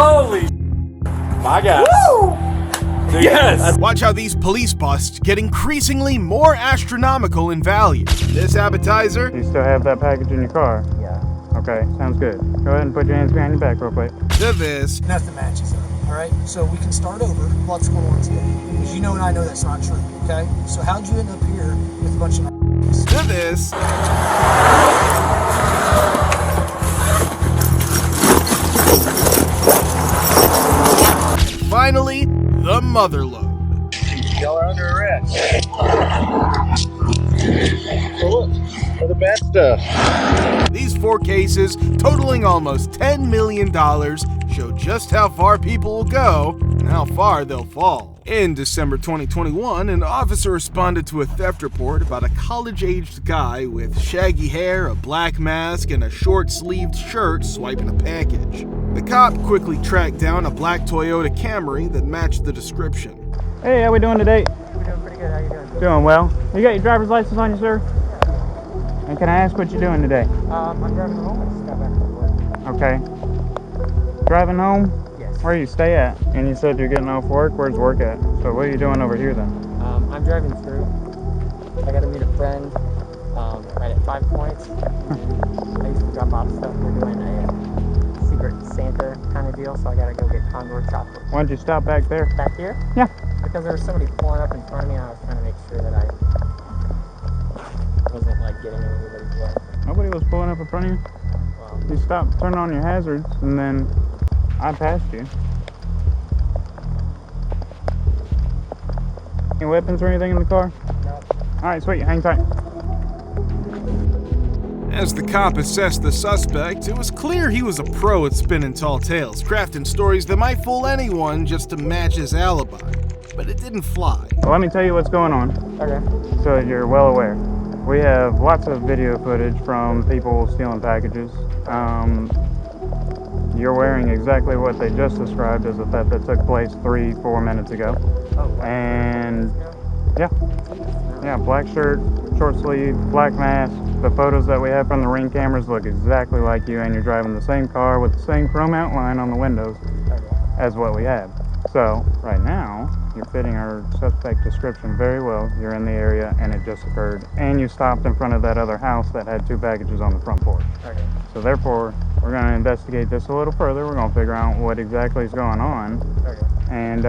Holy my God. Woo! Yes! Watch how these police busts get increasingly more astronomical in value. This appetizer. You still have that package in your car? Yeah. Okay, sounds good. Go ahead and put your hands behind your back real quick. To this. Nothing matches up, all right? So we can start over. What's going on today? Because you know and I know that's not true, okay? So how'd you end up here with a bunch of To this. Finally, the mother load. Y'all are under arrest. For the bad stuff. These 4 cases, totaling almost $10 million, show just how far people will go and how far they'll fall. In December 2021, an officer responded to a theft report about a college-aged guy with shaggy hair, a black mask, and a short-sleeved shirt swiping a package. The cop quickly tracked down a black Toyota Camry that matched the description. Hey, how we doing today? We're doing pretty good. How you doing? Doing well. You got your driver's license on you, sir? And can I ask what you're doing today? I'm driving home. I just got back from work. Okay. Driving home? Yes. Where you stay at? And you said you're getting off work. Where's work at? So what are you doing over here then? I'm driving through. I got to meet a friend right at 5 Points. I used to drop off stuff. We're doing a Secret Santa kind of deal, so I got to go get Condor chocolate. Why don't you stop back there? Back here? Yeah. Because there was somebody pulling up in front of me, and I was trying to make sure that I wasn't like getting in anybody's way. Nobody was pulling up in front of you. Well, You stopped, turned on your hazards, and then I passed you. Any weapons or anything in the car? no. Alright, sweet. Hang tight. As the cop assessed the suspect, it was clear he was a pro at spinning tall tales, crafting stories that might fool anyone just to match his alibi. But it didn't fly. Well, let me tell you what's going on, Okay. so you're well aware. We have lots of video footage from people stealing packages. You're wearing exactly what they just described as a theft that took place 3-4 minutes ago. Oh, wow. And yeah, black shirt, short sleeve, black mask. The photos that we have from the Ring cameras look exactly like you, and you're driving the same car with the same chrome outline on the windows as what we have. So right now, you're fitting our suspect description very well. You're in the area and it just occurred, and you stopped in front of that other house that had 2 packages on the front porch. Okay. So therefore, we're going to investigate this a little further. We're going to figure out what exactly is going on. Okay. And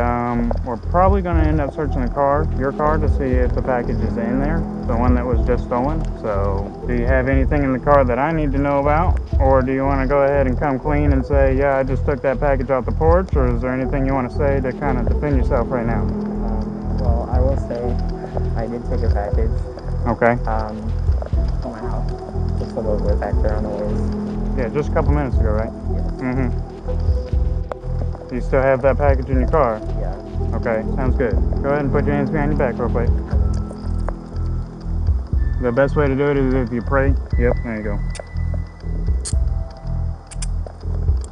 we're probably going to end up searching the car, your car, to see if the package is in there, the one that was just stolen. So do you have anything in the car that I need to know about? Or do you want to go ahead and come clean and say, yeah, I just took that package off the porch? Or is there anything you want to say to kind of defend yourself right now? Well, I will say I did take a package Okay. from my house. Just a little bit back there on the ways. Yeah, just a couple minutes ago, right? Yeah. Do you still have that package in your car? Yeah. Okay, sounds good. Go ahead and put your hands behind your back real quick. The best way to do it is if you pray. Yep, there you go.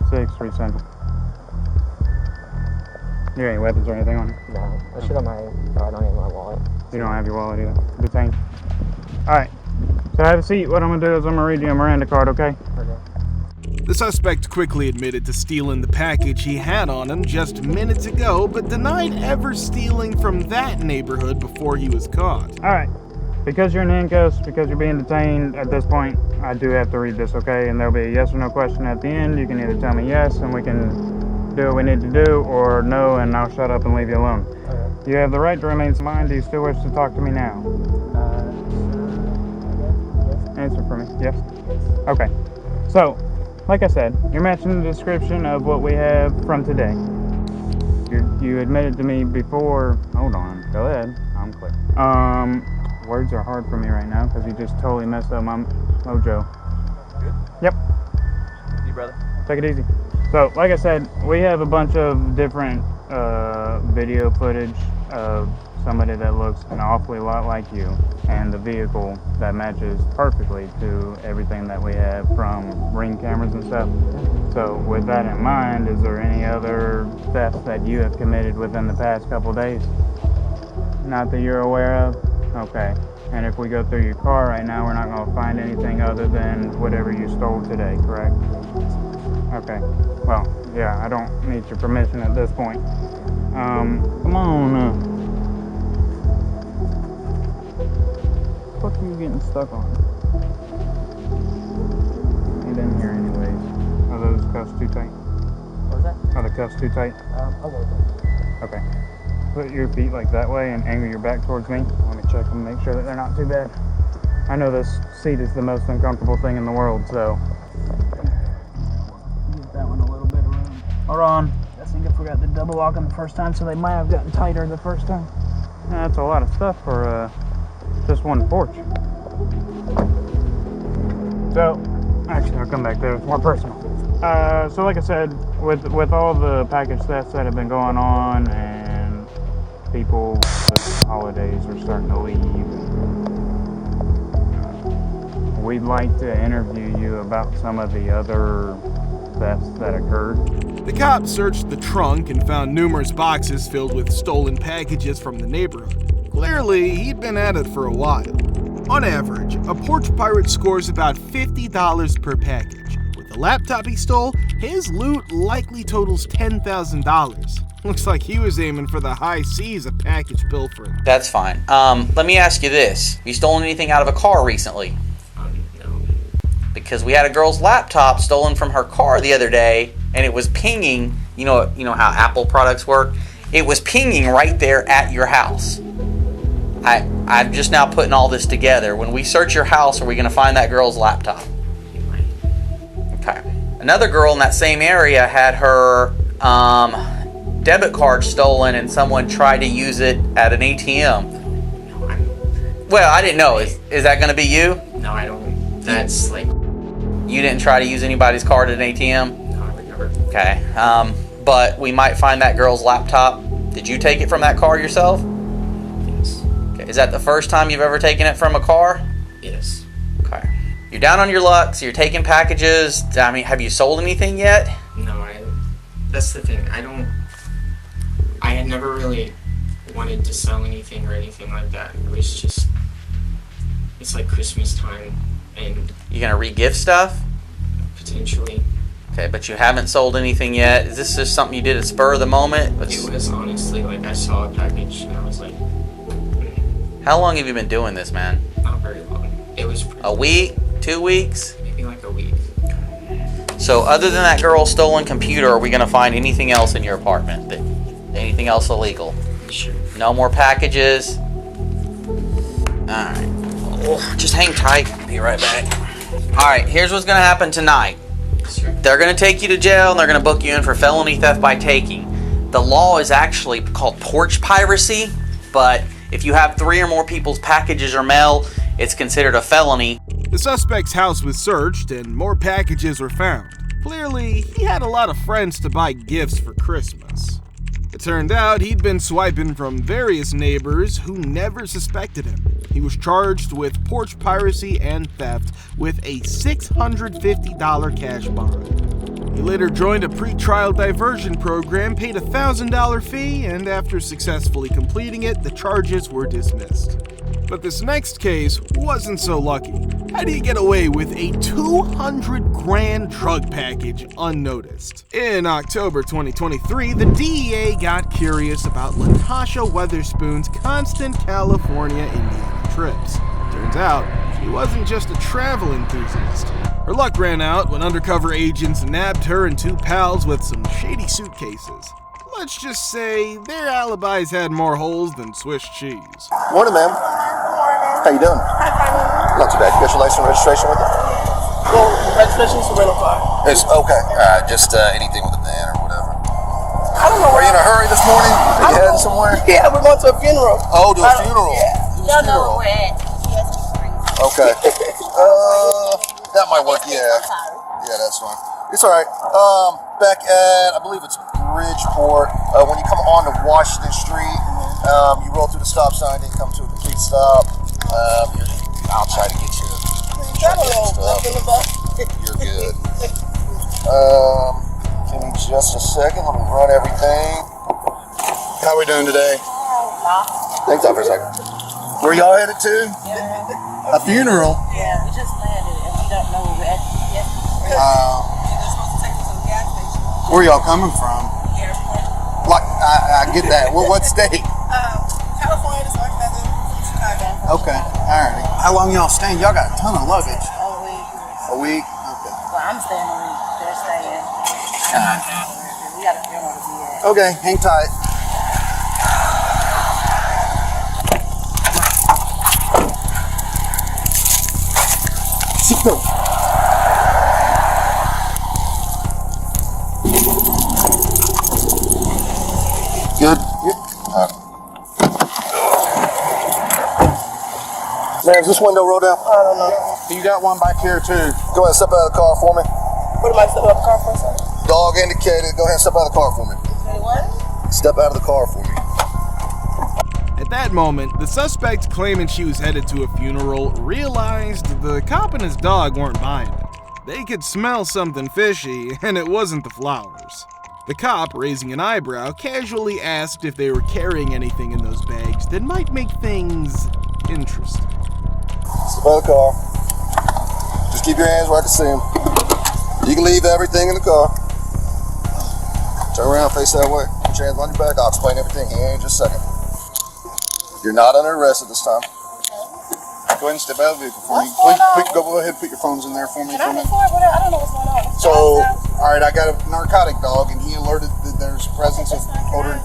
637. You got any weapons or anything on you? No. I should have my. Oh, I don't have my wallet. You don't have your wallet either. Detained. Alright. So have a seat. What I'm going to do is I'm going to read you a Miranda card, okay? Okay. The suspect quickly admitted to stealing the package he had on him just minutes ago, but denied ever stealing from that neighborhood before he was caught. Alright. Because you're in handcuffs, because you're being detained, at this point, I do have to read this, okay? And there'll be a yes or no question at the end. You can either tell me yes, and we can do what we need to do, or no, and I'll shut up and leave you alone. Okay. You have the right to remain silent. Do you still wish to talk to me now? Yes. Answer for me. Yes? Okay. So, like I said, you're matching the description of what we have from today. You admitted to me before. Hold on. Go ahead. I'm clear. Words are hard for me right now because you just totally messed up my mojo. Good? Yep. You brother? Take it easy. So, like I said, we have a bunch of different video footage of somebody that looks an awfully lot like you, and the vehicle that matches perfectly to everything that we have from Ring cameras and stuff. So with that in mind, is there any other thefts that you have committed within the past couple days? Not that you're aware of? Okay. And if we go through your car right now, we're not going to find anything other than whatever you stole today, correct? Okay. Well, yeah, I don't need your permission at this point. Come on. What are you getting stuck on? Ain't in here anyways. Are those cuffs too tight? What was that? Are the cuffs too tight? A little bit. Okay. Put your feet like that way and angle your back towards me. Let me check them, make sure that they're not too bad. I know this seat is the most uncomfortable thing in the world, so. Give that one a little bit of room. Hold on. I think I forgot the double lock on the first time, so they might have gotten tighter the first time. That's a lot of stuff for just one porch. So, actually, I'll come back there. It's more personal. So like I said, with all the package thefts that have been going on, and people, the holidays are starting to leave, we'd like to interview you about some of the other thefts that occurred. The cops searched the trunk and found numerous boxes filled with stolen packages from the neighborhood. Clearly, he'd been at it for a while. On average, a porch pirate scores about $50 per package. With the laptop he stole, his loot likely totals $10,000. Looks like he was aiming for the high C's of package pilfering. That's fine. Let me ask you this. Have you stolen anything out of a car recently? No. Because we had a girl's laptop stolen from her car the other day, and it was pinging. You know how Apple products work? It was pinging right there at your house. I'm just now putting all this together. When we search your house, are we going to find that girl's laptop? You might. Okay. Another girl in that same area had her debit card stolen, and someone tried to use it at an ATM. No, Well, I didn't know. Is that going to be you? No, I don't. That's like. You didn't try to use anybody's card at an ATM? No, I would never. Okay. But we might find that girl's laptop. Did you take it from that car yourself? Yes. Okay. Is that the first time you've ever taken it from a car? Yes. Okay. You're down on your luck, so you're taking packages. I mean, have you sold anything yet? No, that's the thing. I had never really wanted to sell anything or anything like that. It was just, it's like Christmas time, and You gonna re-gift stuff? potentially, Okay, but you haven't sold anything yet. Is this just something you did at spur of the moment? it was honestly like I saw a package and I was like, How long have you been doing this, man? not very long. It was A week? 2 weeks? maybe like a week. So other than that girl's stolen computer, are we gonna find anything else in your apartment? Anything else illegal? Sure. No more packages? Alright. Oh, just hang tight. Be right back. Alright, here's what's gonna happen tonight. Sure. They're gonna take you to jail and they're gonna book you in for felony theft by taking. The law is actually called porch piracy, but if you have 3 or more people's packages or mail, it's considered a felony. The suspect's house was searched and more packages were found. Clearly, he had a lot of friends to buy gifts for Christmas. It turned out he'd been swiping from various neighbors who never suspected him. He was charged with porch piracy and theft with a $650 cash bond. He later joined a pre-trial diversion program, paid a $1,000 fee, and after successfully completing it, the charges were dismissed. But this next case wasn't so lucky. How do you get away with a 200 grand drug package unnoticed? In October 2023, the DEA got curious about Latasha Weatherspoon's constant California, Indiana trips. Turns out, she wasn't just a travel enthusiast. Her luck ran out when undercover agents nabbed her and 2 pals with some shady suitcases. Let's just say their alibis had more holes than Swiss cheese. Morning, ma'am. How you doing? Not too bad. You got your license and registration with you? Well, registration's a rental car. It's okay. Just anything with a van or whatever. I don't know. Are you in a hurry this morning? Are you heading somewhere? Yeah, we're going to a funeral. Oh, to a funeral. Yeah. Y'all know where we're at. Okay. That might work. Yeah. Yeah, that's fine. It's all right. Back at, I believe it's Bridgeport. When you come on to Washington Street, you roll through the stop sign, then come to a complete stop. I'll try to get you. You're good. Give me just a second. Let me run everything. How we doing today? Thanks for a second. Where y'all headed to? Yeah. A funeral. Yeah, we just landed and we don't know where we're at. Where y'all coming from? Airport. Like, I get that. What state? California, that's my cousin from Chicago. Okay, alright. How long y'all staying? Y'all got a ton of luggage. A week. A week? Okay. Well, I'm staying a week. They're staying. We got a funeral to be at. Okay, hang tight. Seatbelt. Good? Yep. Man, is this window rolled down? I don't know. You got one back here too. Go ahead and step out of the car for me. What am I stepping out the car for, sir? Dog indicated. Go ahead and step out of the car for me. Say what? Step out of the car for me. At that moment, the suspect claiming she was headed to a funeral realized the cop and his dog weren't buying it. They could smell something fishy, and it wasn't the flowers. The cop, raising an eyebrow, casually asked if they were carrying anything in those bags that might make things interesting. Step out of the car. Just keep your hands where I can see them. You can leave everything in the car. Turn around, face that way. Put your hands on your back. I'll explain everything here in just a second. You're not under arrest at this time. Go ahead and step out of the vehicle for me. Go ahead and put your phones in there for me. Can I record? I don't know what's going on. So, alright, I got a narcotic dog and he alerted that there's presence of odor.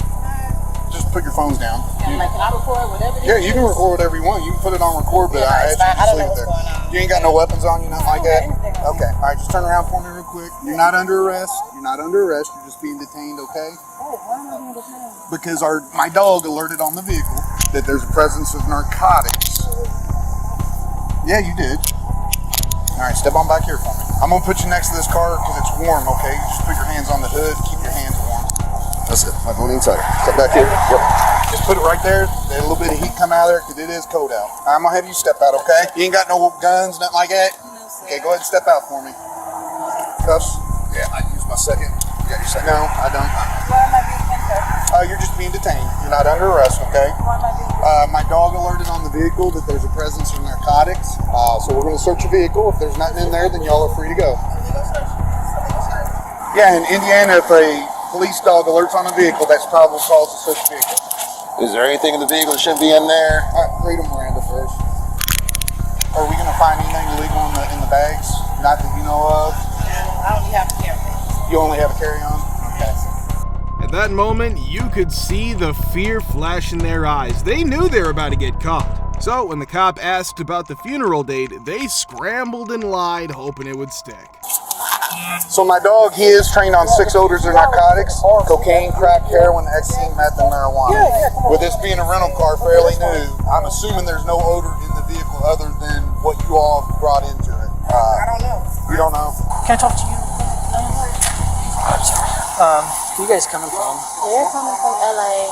Just put your phones down. Can I record whatever it is? Yeah, you can record whatever you want. You can put it on record, but I asked you to just leave it there. You ain't got no weapons on you, nothing like that? Okay, alright, just turn around for me real quick. You're not under arrest. You're not under arrest. You're just being detained, okay? Oh, why am I being detained? Because my dog alerted on the vehicle that there's a presence of narcotics. Yeah, you did. Alright, step on back here for me. I'm gonna put you next to this car because it's warm, okay? You just put your hands on the hood, keep your hands warm. That's it. I'm going inside. Step back here. Yep. Just put it right there. Let a little bit of heat come out of there because it is cold out. I'm gonna have you step out, okay? You ain't got no guns, nothing like that? Okay, go ahead and step out for me. Cuffs? Yeah, I use my second. You got your second? No, I don't. Why am I being detained? You're just being detained. You're not under arrest, okay? Why am I being detained? My dog alerted on the vehicle that there's a presence of narcotics. So we're going to search your vehicle. If there's nothing in there, then y'all are free to go. Yeah, in Indiana, if a police dog alerts on a vehicle, that's probable cause to search the vehicle. Is there anything in the vehicle that shouldn't be in there? All right, read them, Miranda, first. Are we going to find anything illegal in the bags? Not that you know of? I only have a carry-on. You only have a carry-on? Okay. At that moment, you could see the fear flash in their eyes. They knew they were about to get caught. So when the cop asked about the funeral date, they scrambled and lied, hoping it would stick. So my dog, he is trained on 6 odors of narcotics: cocaine, crack, heroin, ecstasy, meth, and marijuana. With this being a rental car, fairly new, I'm assuming there's no odor in the vehicle other than what you all have brought into it. I don't know. You don't know? Can I talk to you? Who you guys coming from? They're coming from LA.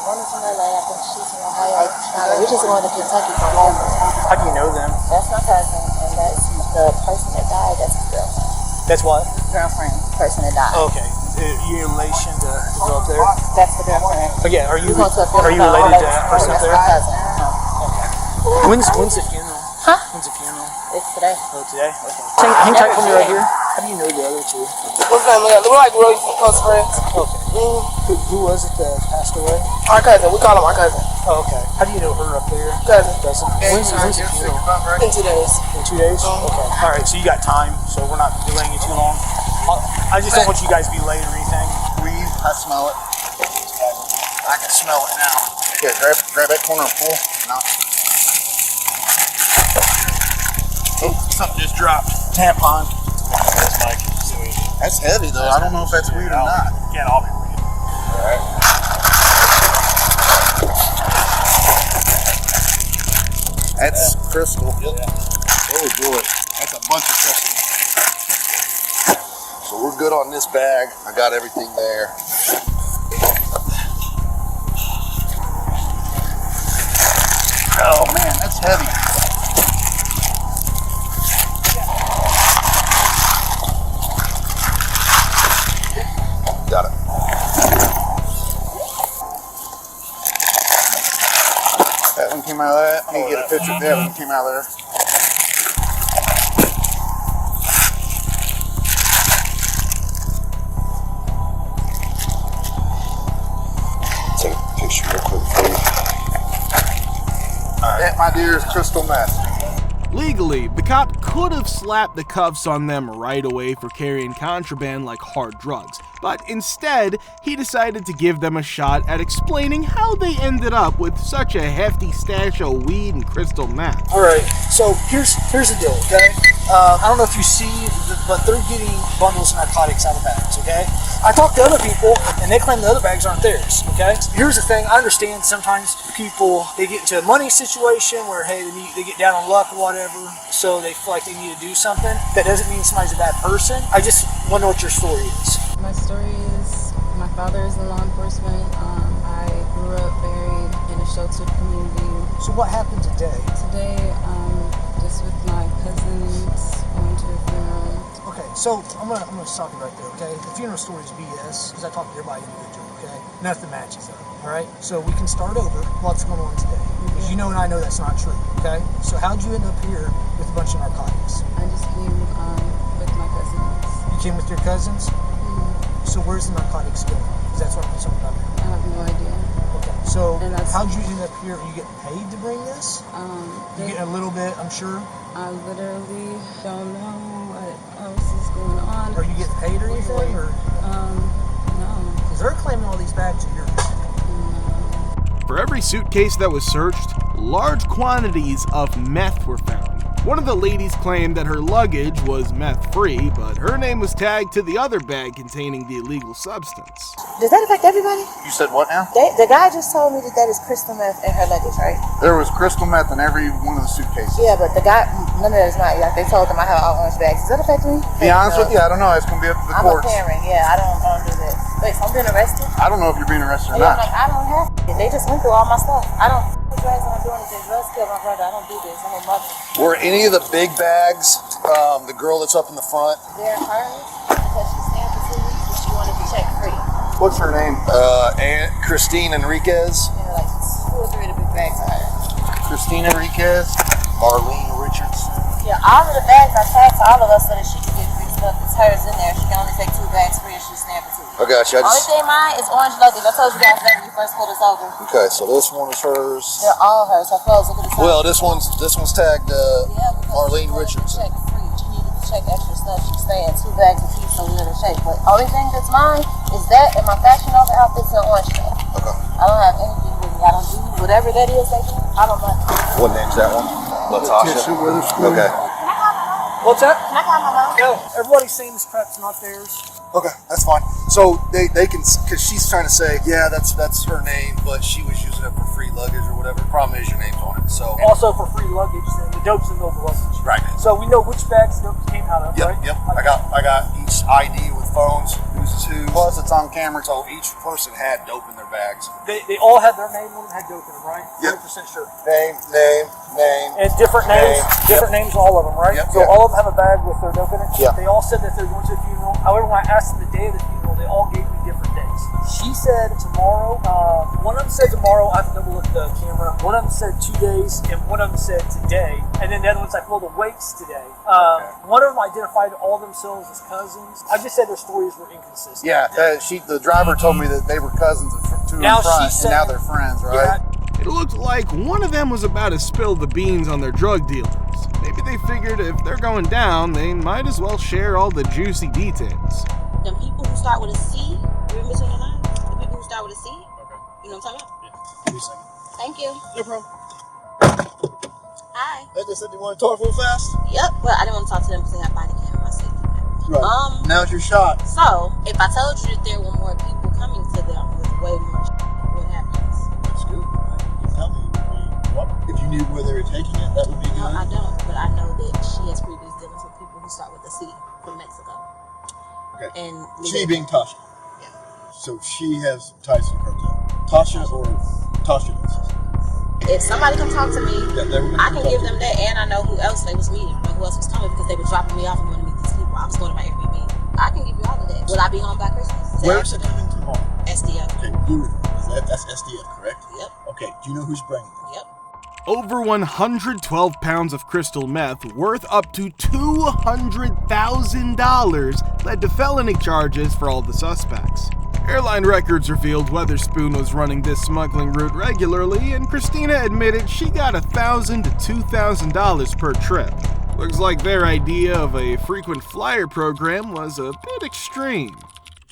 One is from LA. I think she's from Ohio. We're just going to Kentucky for Denver. How do you know them? That's my cousin, and that's the person that died. That's his girlfriend. That's what? Girlfriend, person that died. Okay. You in relation to the girl up there? That's the girlfriend. Oh, yeah. Are you We're going to a funeral. related to that person up That's there? my cousin. When's the funeral? Huh? When's the funeral? It's today. Oh, today? Okay. Hang tight for me right here. How do you know the other two? What's that, man? We're like really close friends. Okay. Who was it that passed away? Our cousin. We call him our cousin. Oh, okay. How do you know her up there? Cousin. When's the funeral? In 2 days. In 2 days? Okay. All right, so you got time, so we're not delaying you too long. I just don't want you guys to be late or anything. Weed, I smell it. I can smell it now. Yeah, grab that corner and pull. No. Oh, something just dropped. Tampon. That's Mike. That's heavy though. I don't know if that's weed or not. Can't all be weed. Alright. That's crystal. Yep. Oh boy. That's a bunch of crystal. So we're good on this bag. I got everything there. Oh man, that's heavy. Got it. That one came out of that. I need to get a picture of that one came out of there. my dear, is crystal meth. Legally, the cop could have slapped the cuffs on them right away for carrying contraband like hard drugs, but instead, he decided to give them a shot at explaining how they ended up with such a hefty stash of weed and crystal meth. Alright, so here's the deal, okay? I don't know if you see, but they're getting bundles of narcotics out of bags, okay? I talked to other people, and they claim the other bags aren't theirs, okay? Here's the thing, I understand sometimes people, they get into a money situation where, hey, they get down on luck or whatever, so they feel like they need to do something. That doesn't mean somebody's a bad person. I just want to know what your story is. My story is, my father is in law enforcement. I grew up buried in a sheltered community. So what happened today? Today, just with my cousins, going to a funeral. Okay, so I'm gonna stop you right there, okay? The funeral story is BS, because I talk to everybody individually, okay? Nothing matches up, alright? So we can start over what's going on today. Because you know and I know that's not true, okay? So how'd you end up here with a bunch of narcotics? I just came with my cousins. You came with your cousins? Mm-hmm. So where's the narcotics going? Because that's what I'm concerned about. I have no idea. Okay, so how'd you end up here? Are you getting paid to bring this? You getting a little bit, I'm sure? I literally don't know what else is going on. Are you getting paid or anything? Or? No. Because they're claiming all these bags are yours. For every suitcase that was searched, large quantities of meth were found. One of the ladies claimed that her luggage was meth-free, but her name was tagged to the other bag containing the illegal substance. Does that affect everybody? You said what now? The guy just told me that is crystal meth in her luggage, right? There was crystal meth in every one of the suitcases. Yeah, but the guy, none of that is not. Like they told them I have all orange bags. Does that affect me? To be honest with you, I don't know. It's going to be up to the courts. I'm a parent, yeah. I don't do this. Wait, so I'm being arrested? I don't know if you're being arrested or Yeah, not. like, I don't have to. They just went through all my stuff. I don't do drugs. I don't do anything. Drugs kill my brother. I don't do this. I'm a mother. Were any of the big bags, the girl that's up in the front? They're hers because she stamped the city, so she wanted to check free. What's her name? Aunt Christine Enriquez. Yeah, like 2 or 3 of the big bags are hers. Christine Enriquez. Marlene Richardson. Yeah, all of the bags are tagged to all of us so that she can get free stuff. It's hers in there. She can only take 2 bags free if she stamp it too. I got you. Only thing mine is orange luggage. I told you guys that when you first pulled us over. Okay, so this one is hers. They're all hers. Her clothes. Look at the Well, this one's tagged Marlene Richardson. Check free. She needed to check extra stuff. She's staying 2 bags apiece so we let her shake. But only thing that's mine is that and my Fashion Nova outfits and orange stuff. Okay. I don't have anything with me. I don't do whatever that is they do. I don't know. What name's that one? Latasha. Okay. What's that? Can I call my mom? No, everybody's saying this crap's not theirs. Okay, that's fine. So they can, because she's trying to say, yeah, that's her name, but she was using it for free luggage or whatever. The problem is your name's on it. So Also for free luggage, then the dope's in the luggage. Right. So we know which bags the dope came out of, right? Yep. I got each ID with phones, who's who. Plus it's on camera, so each person had dope in their bags. They all had their name on them, had dope in them, right? Yep. 100% sure. Name. And different names, different names, all of them, right? Yep, So yep. all of them have a bag with their dope in it. Yeah. They all said that they're going to the funeral. However, when I asked them the day of the funeral, they all gave me different days. She said tomorrow. One of them said tomorrow. I have to double look at the camera. One of them said 2 days, and one of them said today. And then the other one's like, well, the wake's today. One of them identified all themselves as cousins. I just said their stories were inconsistent. Yeah, the driver told me that they were cousins two in Now front, she said- and now they're friends, right? Yeah, It looked like one of them was about to spill the beans on their drug dealers. Maybe they figured if they're going down, they might as well share all the juicy details. The people who start with a C, remember between the lines? The people who start with a C? Okay. You know what I'm talking about? Yeah. Give me a second. Thank you. No problem. Hi. They just said you want to talk real fast? Yep. Well, I didn't want to talk to them because they have body cam in my safety. Right. Now's your shot. So, if I told you that there were more people coming to them with way more what happens? That's good. You tell me. What? If you knew where they were taking it, that would be No, good. I don't. But I know that she has previous dealings with people who start with a C from Mexico. Okay. And She being Tasha. Yeah. So she has ties to the cartel. Tasha or Tasha? If somebody come talk to me, Yeah, they were I can give them that, and I know who else they was meeting. I know who else was coming because they were dropping me off and going to meet these people. I was going to my Airbnb. I can give you all of that. Will I be home by Christmas? Where is it coming tomorrow? SDO. Okay, Louisville. That's SDF, correct? Yep. Okay, do you know who's bringing them? Yep. Over 112 pounds of crystal meth worth up to $200,000 led to felony charges for all the suspects. Airline records revealed Weatherspoon was running this smuggling route regularly, and Christina admitted she got $1,000 to $2,000 per trip. Looks like their idea of a frequent flyer program was a bit extreme.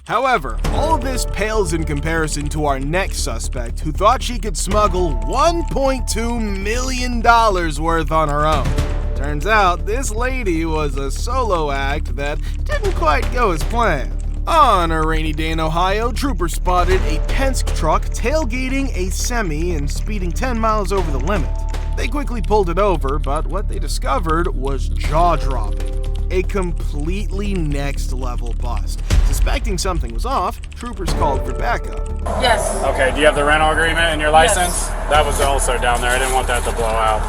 However, all of this pales in comparison to our next suspect, who thought she could smuggle $1.2 million worth on her own. Turns out, this lady was a solo act that didn't quite go as planned. On a rainy day in Ohio, troopers spotted a Penske truck tailgating a semi and speeding 10 miles over the limit. They quickly pulled it over, but what they discovered was jaw-dropping. A completely next-level bust. Suspecting something was off, troopers called for backup. Yes. Okay, do you have the rental agreement and your license? Yes. That was also down there. I didn't want that to blow out.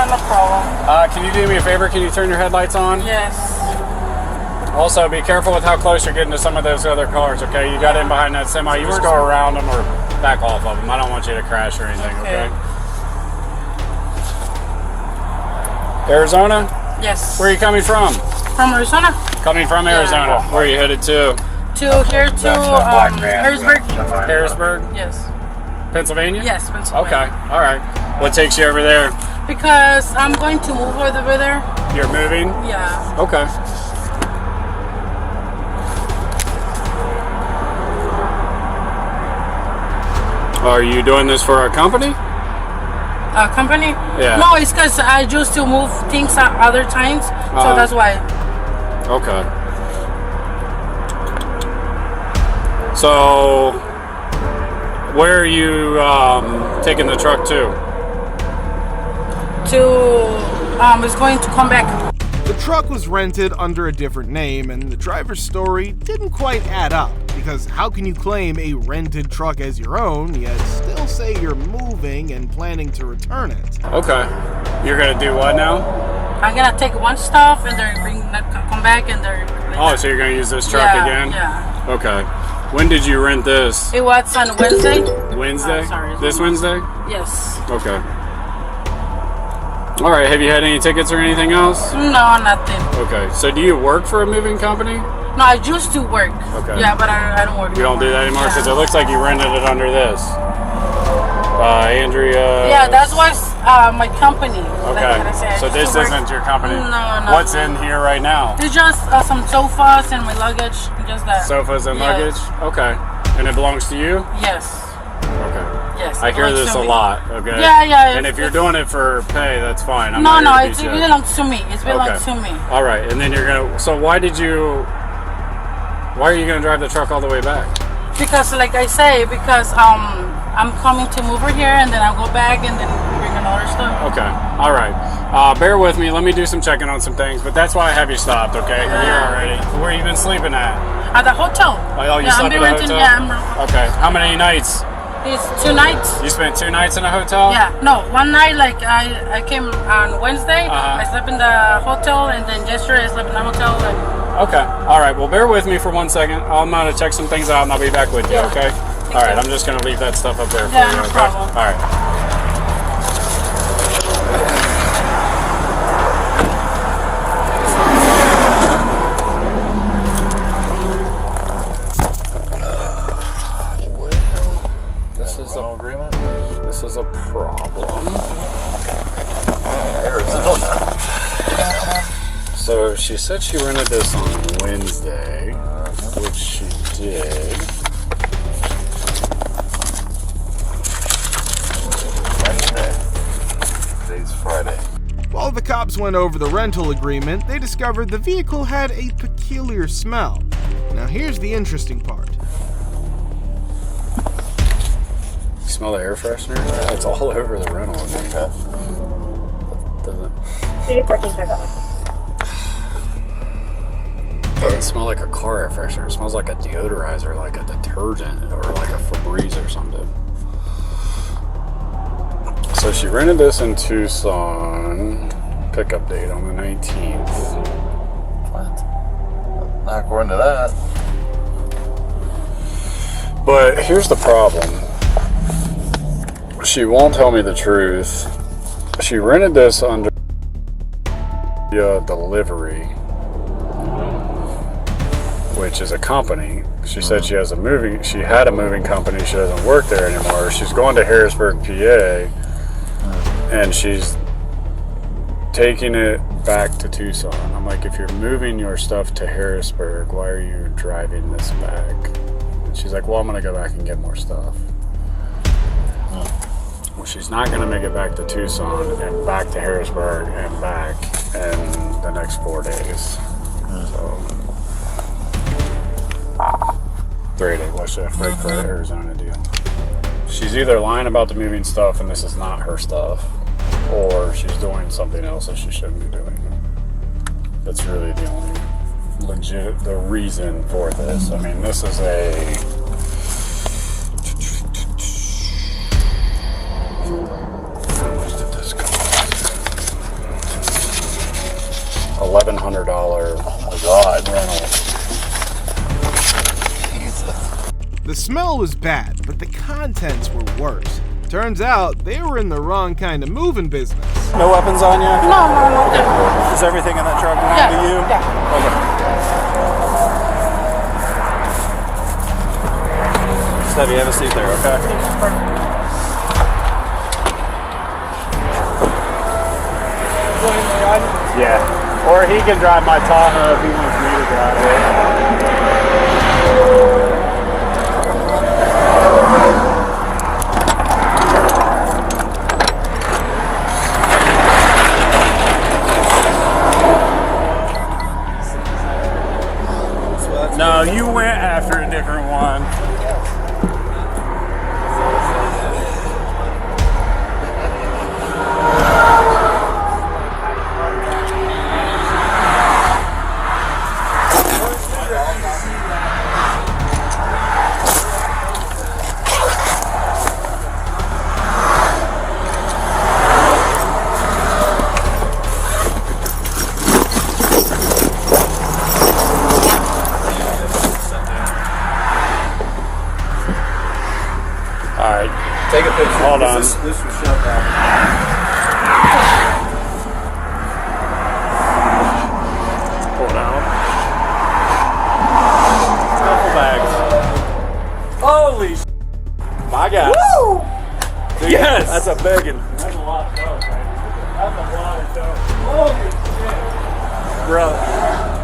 No problem. Can you do me a favor? Can you turn your headlights on? Yes. Also, be careful with how close you're getting to some of those other cars, okay? You got in behind that semi. You just go around them or back off of them. I don't want you to crash or anything, okay? Arizona? Yes. Where are you coming from? From Arizona? Coming from Arizona. Where are you headed to? To here to Harrisburg. Harrisburg? Yes. Pennsylvania? Yes, Pennsylvania. Okay, all right. What takes you over there? Because I'm going to move over there. You're moving? Yeah. Okay. Are you doing this for a company? A company? Yeah. No, it's because I used to move things at other times, so that's why. Okay. So, where are you taking the truck to? It's going to come back. The truck was rented under a different name, and the driver's story didn't quite add up, because how can you claim a rented truck as your own, yet still say you're moving and planning to return it? Okay. You're gonna do what now? I'm gonna take one stuff and then come back and they're. Oh, so you're gonna use this truck again? Yeah. Okay. When did you rent this? It was on Wednesday. Wednesday? Sorry. This Wednesday? Yes. Okay. All right. Have you had any tickets or anything else? No, nothing. Okay. So do you work for a moving company? No, I used to work. Okay. Yeah, but I don't work. You don't do that anymore? Because it looks like you rented it under this. Andrea. Yeah, that was my company. Okay. Like so this isn't your company? No. What's in here right now? It's just some sofas and my luggage. Just that. Sofas and luggage? Okay. And it belongs to you? Yes. Okay. Yes. I hear this a lot, okay? Yeah. And if you're doing it for pay, that's fine. It belongs to me. It belongs to me. All right. And then you're going to... So why are you going to drive the truck all the way back? Because, like I say, I'm coming to move over here and then I'll go back and then bring another stuff. Okay. All right. Bear with me. Let me do some checking on some things. But that's why I have you stopped, okay? You're here already. Where have you been sleeping at? At the hotel. Oh, you slept at the hotel? Yeah, Okay. How many nights? It's 2 nights. You spent 2 nights in a hotel? Yeah. No, one night, like, I came on Wednesday. I slept in the hotel, and then yesterday I slept in the hotel. Okay. All right. Well, bear with me for 1 second. I'm going to check some things out, and I'll be back with you, okay? All right. I'm just going to leave that stuff up there for you, no okay? problem. All right. This is a problem. So she said she rented this on Wednesday, which she did. Today's Friday. While the cops went over the rental agreement, they discovered the vehicle had a peculiar smell. Now here's the interesting part. You smell the air freshener? It's all over the rental agreement. It doesn't smell like a car air freshener. It smells like a deodorizer, like a detergent, or like a Febreze or something. So she rented this in Tucson. Pickup date on the 19th. What? Not according to that. But here's the problem. She won't tell me the truth. She rented this under delivery, which is a company. She said she had a moving company. She doesn't work there anymore. She's going to Harrisburg, PA, and she's taking it back to Tucson. I'm like, if you're moving your stuff to Harrisburg, why are you driving this back? And she's like, well, I'm going to go back and get more stuff. Well, she's not going to make it back to Tucson and back to Harrisburg and back in the next 4 days. So, 3-day West Shift break for Arizona deal. She's either lying about the moving stuff and this is not her stuff, or she's doing something else that she shouldn't be doing. That's really the only the reason for this. I mean, this is a $1,100 rental. The smell was bad, but the contents were worse. Turns out they were in the wrong kind of moving business. No weapons on you? No. Is everything in that truck belong to you? Yeah. Okay. Stevie, have a seat there, okay? Yeah. Or he can drive my Tahoe if he wants me to drive it. No, you went after a different one. Take a picture. Hold on. This was shut down. Pull it out. Couple bags. Holy sh**. My God. Woo! Dude, Yes! That's a big one. That's a lot of dope, right? That's a lot of dope. Holy shit. Bro,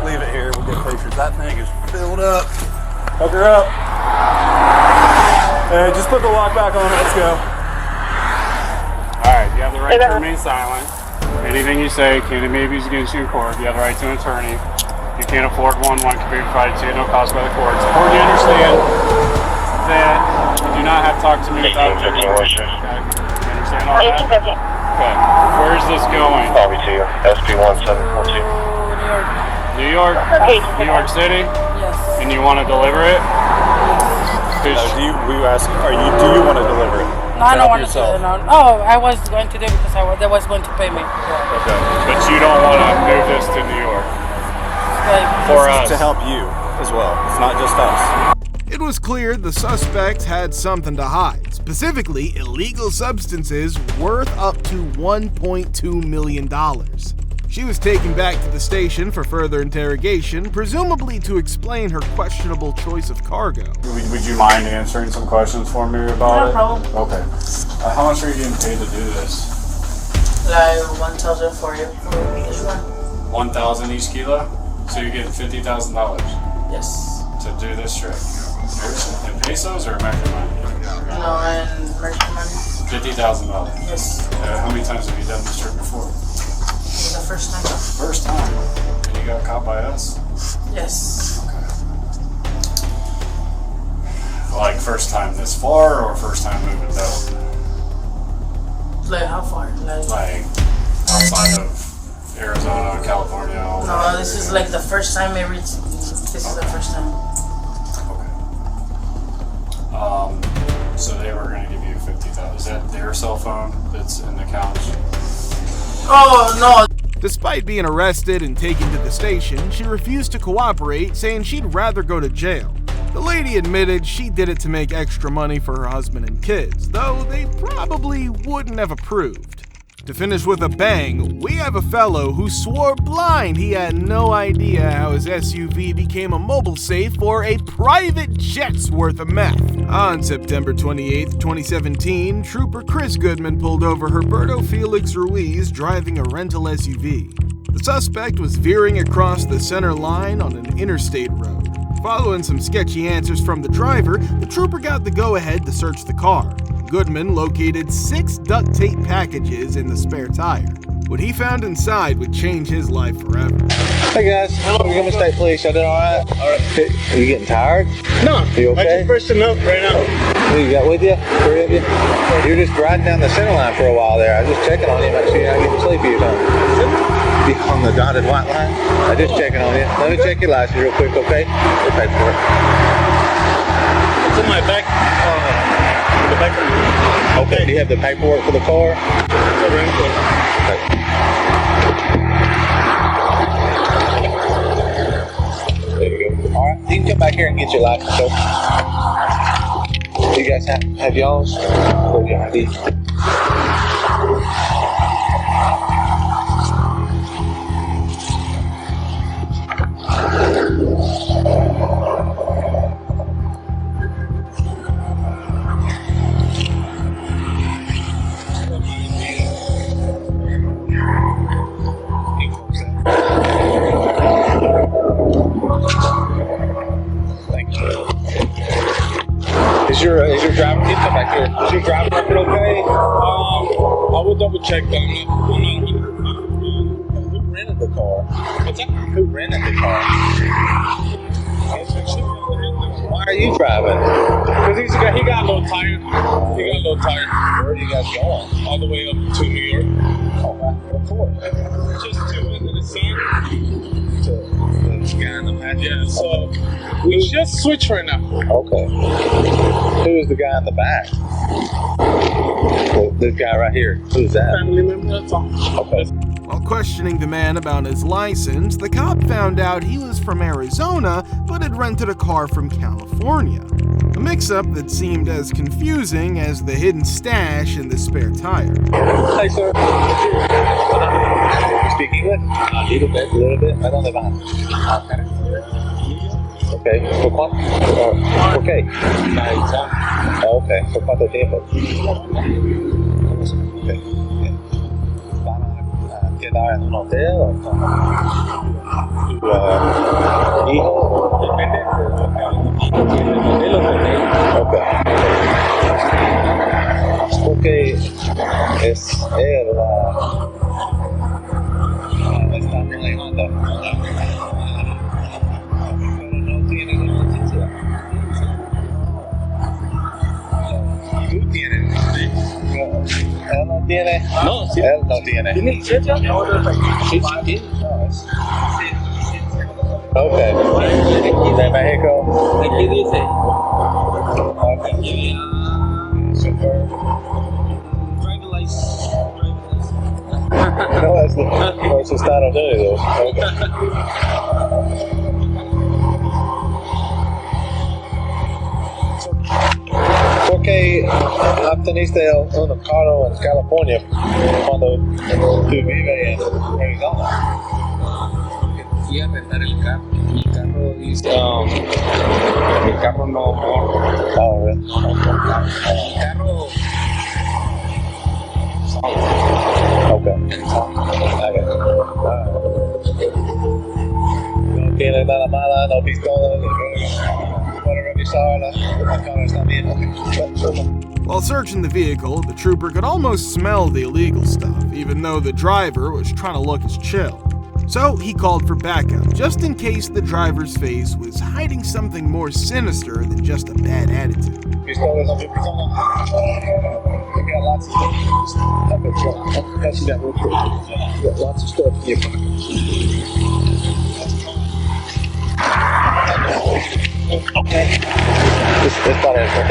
leave it here. We'll get pictures. That thing is filled up. Hook her up. Hey, just put the lock back on. Let's go. Alright, you have the right to remain silent. Anything you say can be used against you in court. You have the right to an attorney. You can't afford one can be provided to you at no cost by the courts. It's important you understand that you do not have to talk to me without your permission. Okay? You understand all that? Okay. Where is this going? Copy to you. SP1742. New York? New York City? Yes. And you want to deliver it? Do you want to deliver it? No, I don't want to do it. No. Oh, I was going to do it because they was going to pay me. Okay. But you don't want to move this to New York? For us. To help you as well. It's not just us. It was clear the suspects had something to hide, specifically illegal substances worth up to $1.2 million. She was taken back to the station for further interrogation, presumably to explain her questionable choice of cargo. Would you mind answering some questions for me about it? No problem. Okay. How much are you getting paid to do this? Like 1,000 for you. Each one. 1,000 each kilo? So you're getting $50,000 Yes. to do this trip? In pesos or American money? No, and American money. $50,000. Yes. How many times have you done this trip before? This is the first time. First time. And you got caught by us? Yes. Okay. Like first time this far or first time moving down? Like how far? Like outside of Arizona, California, all No, that this area. is like the first time I reached. This is the first time. So they were going to give you $50,000. Is that their cell phone that's in the couch? Oh no! Despite being arrested and taken to the station, she refused to cooperate, saying she'd rather go to jail. The lady admitted she did it to make extra money for her husband and kids, though they probably wouldn't have approved. To finish with a bang, we have a fellow who swore blind he had no idea how his SUV became a mobile safe for a private jet's worth of meth. On September 28, 2017, Trooper Chris Goodman pulled over Herberto Felix Ruiz driving a rental SUV. The suspect was veering across the center line on an interstate road. Following some sketchy answers from the driver, the trooper got the go-ahead to search the car. Goodman located 6 duct tape packages in the spare tire. What he found inside would change his life forever. Hey guys, Montgomery State Police, y'all doing alright? Alright. Are you getting tired? No. Are you okay? I just freshened up right now. Who you got with you? 3 of you? You're just riding down the center line for a while there. I was just checking on you, make sure you're not getting sleepy or something. You on the dotted white line? I'm just checking on you. Let me check your license real quick, okay? Your paperwork. It's in my back. The back. Okay, do you have the paperwork for the car? There you go. Alright, you can come back here and get your license, okay? You guys have y'all's? Or your ID? Is your driver, you come back here, is your driver record okay? I will double check that. Who rented the car? What's that? Who rented the car? Why are you driving? Because he got a low tire. He got a low tire. Where are you guys going? All the way up to New York. What for? Just to visit his son. The guy in the back? Yeah, so we just switch right now. Okay. Who is the guy in the back? This guy right here. Who's that? Family member, that's all. Okay. While questioning the man about his license, the cop found out he was from Arizona but had rented a car from California. A mix-up that seemed as confusing as the hidden stash in the spare tire. Hey, sir. You speak English? A little bit. I don't live Okay. ¿Por cuánto? ¿Por qué? Okay. ¿Por cuánto tiempo? Okay. ¿Van a quedar en un hotel o tu hijo? Depende del hotel. Okay. Porque es él está manejando. Él no tiene. No, sí. Él no tiene. ¿Tiene licencia? Sí, tiene. Ok. ¿De México? Aquí dice. Ok. Super. Driver license. No, es Estados Unidos. Okay. ¿Por qué obteniste un carro en California cuando tú vives en Arizona? Fui a rentar el carro. Mi carro dice. Mi carro no. Oh, really? Mi carro. Okay. No tiene nada mala, no pistola, puede revisar las cámaras también. While searching the vehicle, the trooper could almost smell the illegal stuff, even though the driver was trying to look as chill. So he called for backup, just in case the driver's face was hiding something more sinister than just a bad attitude. Pistolas on your pistola. We got lots of stuff. I'll pass you that real quick. You got lots of stuff in your pocket. Okay. Es para eso, ¿ok?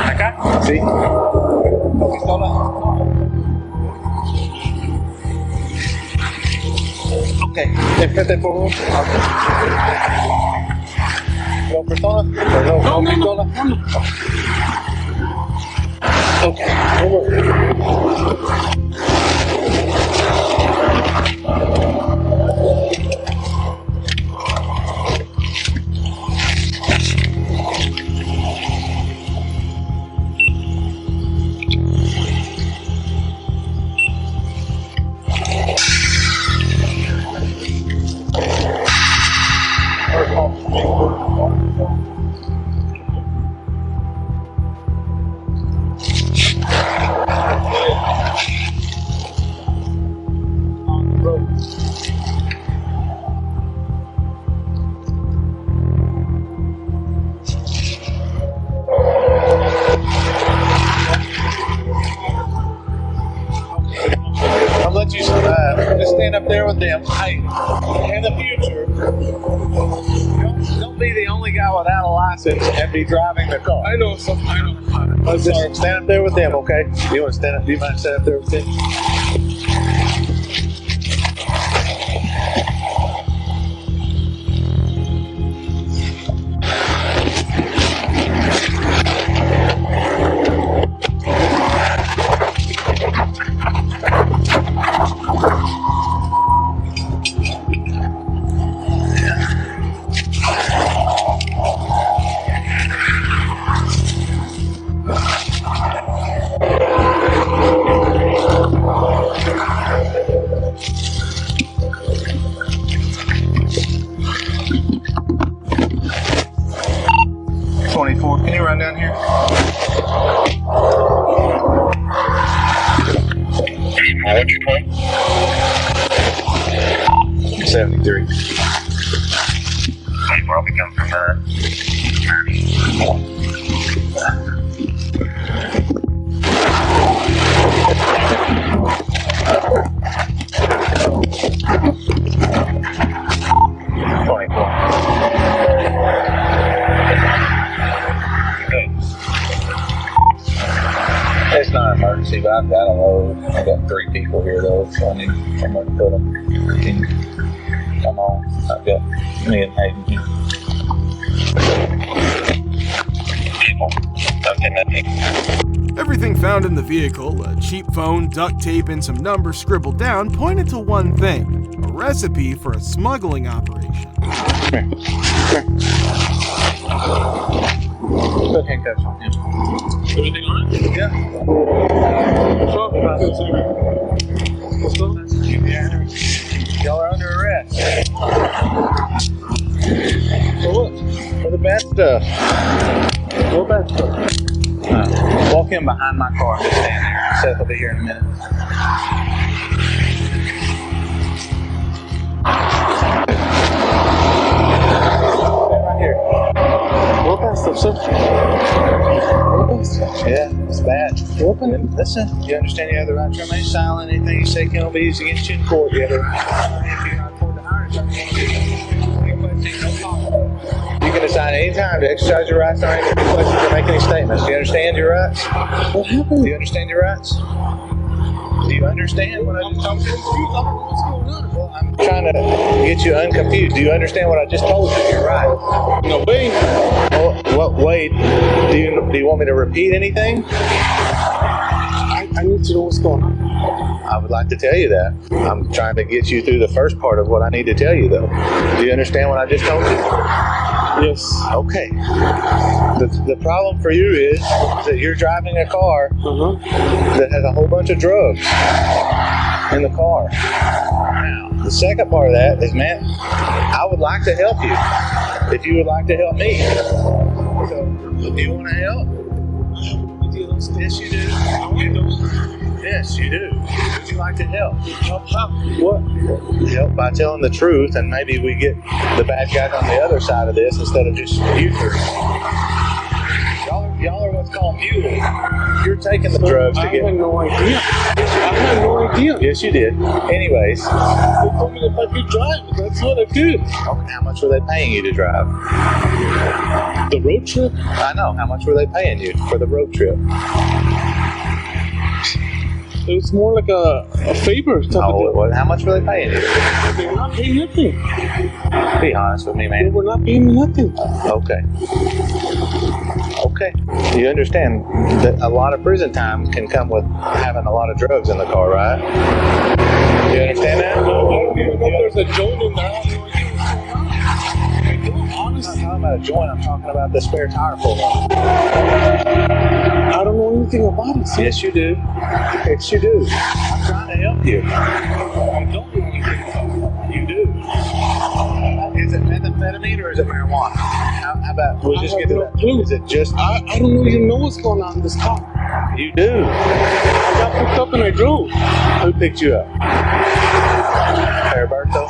¿Acá? Sí. ¿La pistola? Ok. Enfrente, por favor. ¿No pistola? ¿No pistola? Ok. I'll let you just stand up there with them. Hey, in the future, don't be the only guy without a license and be driving the car. I know something. I know. Just stand up there with them, okay? Do you want to stand up? Do you mind standing up there with them? 24. Can you run down here? What's your point? 73. Well, we come from 24. It's not an emergency, but I've got a load. I've got 3 people here though, so I need somewhere to put them. Can you come on? I've got me and Hayden here. Everything found in the vehicle, a cheap phone, duct tape, and some numbers scribbled down, pointed to one thing: a recipe for a smuggling operation. Put handcuffs on him. Everything on it? Yeah. Let's go. Yeah. Y'all are under arrest. For what? For the bad stuff. What bad stuff? Walk in behind my car and stand there. Seth will be here in a minute. Stand right here. What bad stuff, sir? Yeah, it's bad. Listen, you understand you have the right to remain silent. Anything you say can be used against you in court. You have the right to if you're not afford to hire you can decide any time to exercise your rights, not answer any questions or make any statements. Do you understand your rights? What happened? Do you understand your rights? Do you understand what I just told you? Well, I'm trying to get you unconfused. Do you understand what I just told you? You're right. No way. What way? Do you want me to repeat anything? I need to know what's going on. I would like to tell you that. I'm trying to get you through the first part of what I need to tell you, though. Do you understand what I just told you? Yes. Okay. The problem for you is that you're driving a car that has a whole bunch of drugs in the car. Now, the second part of that is, man, I would like to help you if you would like to help me. So, do you want to help? Yes, you do. Yes, you do. Would you like to help? Help how? What? Help by telling the truth, and maybe we get the bad guys on the other side of this instead of just you three. Y'all are what's called mules. You're taking the drugs to get. I had no idea. I had no idea. Yes, you did. Anyways. They told me if I could drive. That's what I did. Okay, how much were they paying you to drive? The road trip? I know. How much were they paying you for the road trip? It was more like a favor type of deal. How much were they paying you? They were not paying nothing. Be honest with me, man. They were not paying me nothing. Okay. Okay. You understand that a lot of prison time can come with having a lot of drugs in the car, right? You understand that? I don't even know if there's a joint in there. I have no idea what's going on. I'm not talking about a joint, I'm talking about the spare tire pull up. I don't know anything about it, sir. Yes, you do. Yes, you do. I'm trying to help you. I don't know anything about it. You do. Is it methamphetamine or is it marijuana? How about we'll just get to that? Clue. Is it just? I don't even know what's going on in this car. You do. I got picked up and I drove. Who picked you up? Heriberto?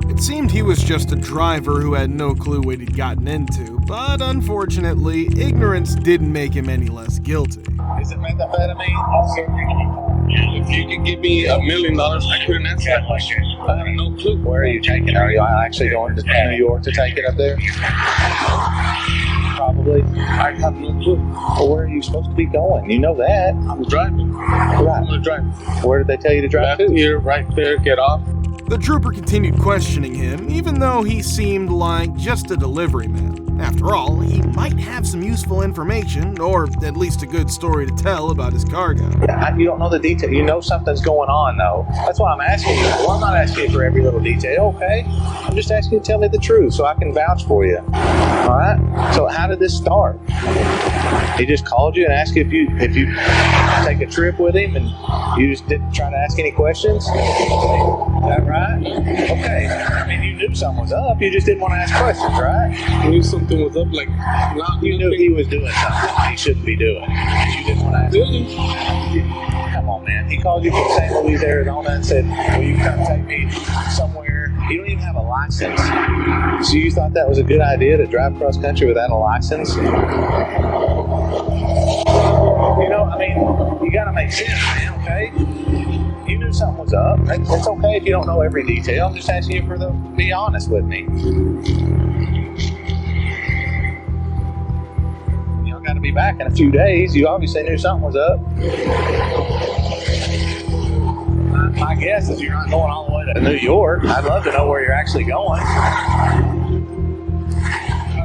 It seemed he was just a driver who had no clue what he'd gotten into, but unfortunately, ignorance didn't make him any less guilty. Is it methamphetamine? If you could give me $1 million, I couldn't answer that question. I have no clue. Where are you taking it? Are you actually going to New York to take it up there? Probably. I have no clue. Well, where are you supposed to be going? You know that. I'm driving. Right. I'm gonna drive. Where did they tell you to drive Left to? here, right there, get off. The trooper continued questioning him, even though he seemed like just a delivery man. After all, he might have some useful information, or at least a good story to tell about his cargo. You don't know the detail. You know something's going on, though. That's why I'm asking you. Well, I'm not asking you for every little detail, okay? I'm just asking you to tell me the truth so I can vouch for you. All right? So how did this start? He just called you and asked you if you take a trip with him, and you just didn't try to ask any questions? Is that right? Okay. I mean, you knew something was up. You just didn't want to ask questions, right? I knew something was up, like, You knew he was doing something he shouldn't be doing. You didn't want to ask Really? Come on, man. He called you from St. Louis, Arizona, and said, will you come take me somewhere? You don't even have a license. So you thought that was a good idea to drive cross country without a license? You know, I mean, you got to make sense, man, okay? You knew something was up. It's okay if you don't know every detail. I'm just asking you to be honest with me. Y'all got to be back in a few days. You obviously knew something was up. My guess is you're not going all the way to New York. I'd love to know where you're actually going. I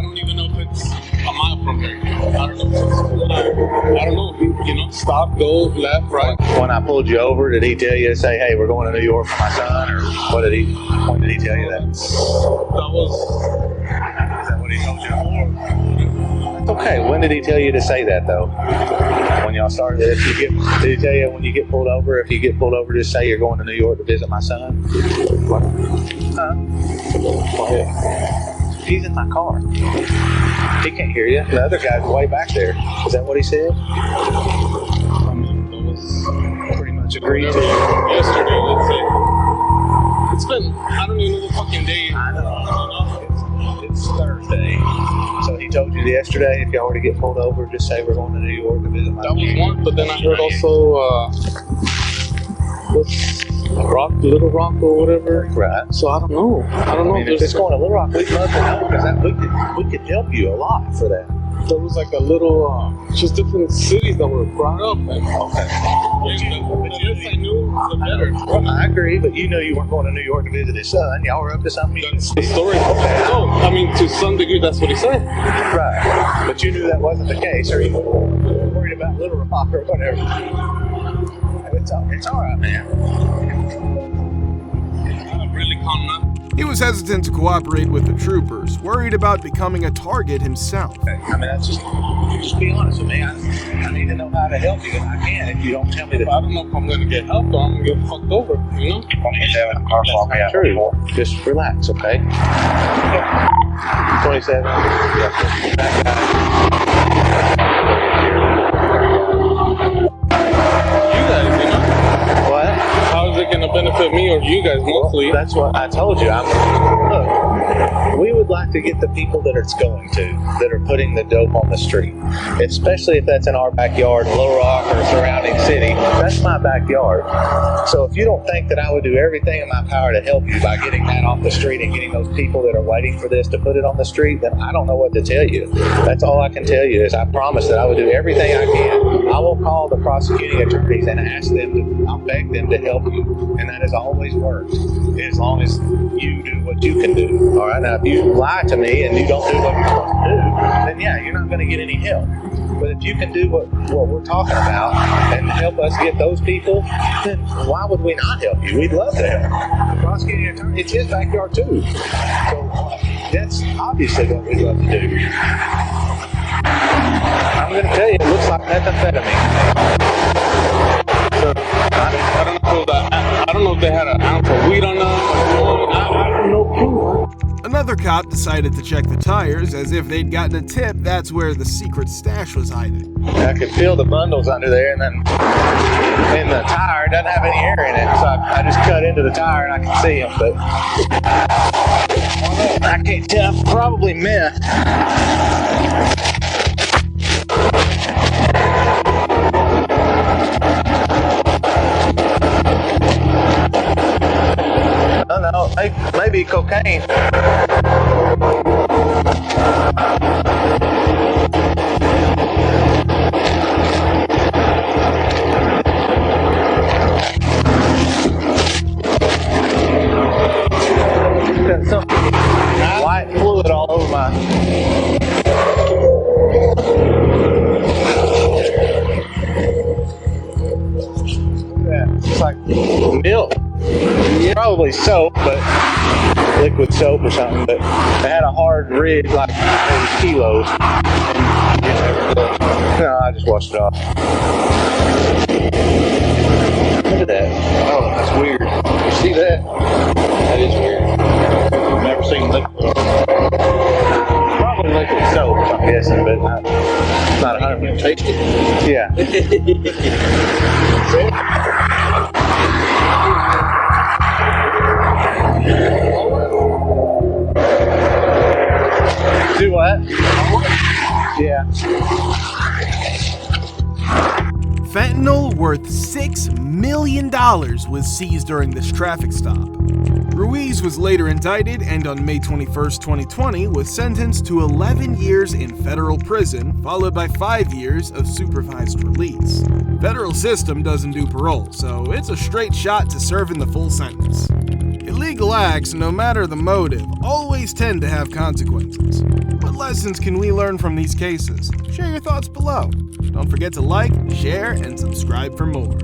don't even know if it's a mile from here. I don't know if it's I don't know. You know, stop, go, left, right. When I pulled you over, did he tell you to say, hey, we're going to New York for my son? Or when did he tell you that? That was... Is that what he told you before? That's okay. When did he tell you to say that, though? When y'all started, did he tell you when you get pulled over, if you get pulled over, just say you're going to New York to visit my son? Huh? He's in my car. He can't hear you. The other guy's way back there. Is that what he said? I mean, that was pretty much agreed to. Yesterday, let's say. It's been, I don't even know the fucking day. I know. It's Thursday. So he told you yesterday if y'all were to get pulled over, just say we're going to New York to visit my son. That was one, but then I heard also, what's Little Rock or whatever. Right. So I don't know. I mean, if it's going to Little Rock, we'd love to know because we could help you a lot for that. There was like a little, just different cities that were brought up. And, okay. But the less I knew, the better. Well, I agree, but you knew you weren't going to New York to visit his son. Y'all were up to something. That's the story. No, I mean, to some degree, that's what he said. Right. But you knew that wasn't the case, or you were worried about Little Rock or whatever. It's all right, man. I'm really calm up. He was hesitant to cooperate with the troopers, worried about becoming a target himself. I mean, that's just be honest with me. I need to know how to help you, and I can if you don't tell me that. I don't know if I'm going to get help or I'm going to get fucked over, you know? That's true. Just relax, okay? 27. What? How is it going to benefit me or you guys mostly? Well, that's what I told you. Look, we would like to get the people that it's going to, that are putting the dope on the street, especially if that's in our backyard, Little Rock or surrounding city. That's my backyard. So if you don't think that I would do everything in my power to help you by getting that off the street and getting those people that are waiting for this to put it on the street, then I don't know what to tell you. That's all I can tell you is I promise that I will do everything I can. I will call the prosecuting attorneys and ask them I'll beg them to help you. And that has always worked as long as you do what you can do. All right. Now, if you lie to me and you don't do what you're supposed to do, then yeah, you're not going to get any help. But if you can do what we're talking about and help us get those people, then why would we not help you? We'd love to help. The prosecuting attorney, it's his backyard too. So that's obviously what we'd love to do. I'm going to tell you, it looks like methamphetamine. So, I don't know if they had an ounce of weed on them. I have no clue. Another cop decided to check the tires as if they'd gotten a tip that's where the secret stash was hiding. I could feel the bundles under there, and then in the tire, it doesn't have any air in it, so I just cut into the tire and I can see them, but I can't tell. Probably meth. No, maybe cocaine. Got some white fluid all over my. Yeah, it's like milk. Probably soap, but liquid soap or something. But it had a hard ridge, like it was kilos. No, I just washed it off. Look at that. Oh, that's weird. You see that? That is weird. I've never seen liquid. Probably liquid soap, I'm guessing, but not 100% tasty. Yeah. Do what? Yeah. Fentanyl worth $6 million was seized during this traffic stop. Ruiz was later indicted and on May 21, 2020 was sentenced to 11 years in federal prison, followed by 5 years of supervised release. Federal system doesn't do parole, so it's a straight shot to serving the full sentence. Illegal acts, no matter the motive, always tend to have consequences. What lessons can we learn from these cases? Share your thoughts below. Don't forget to like, share, and subscribe for more.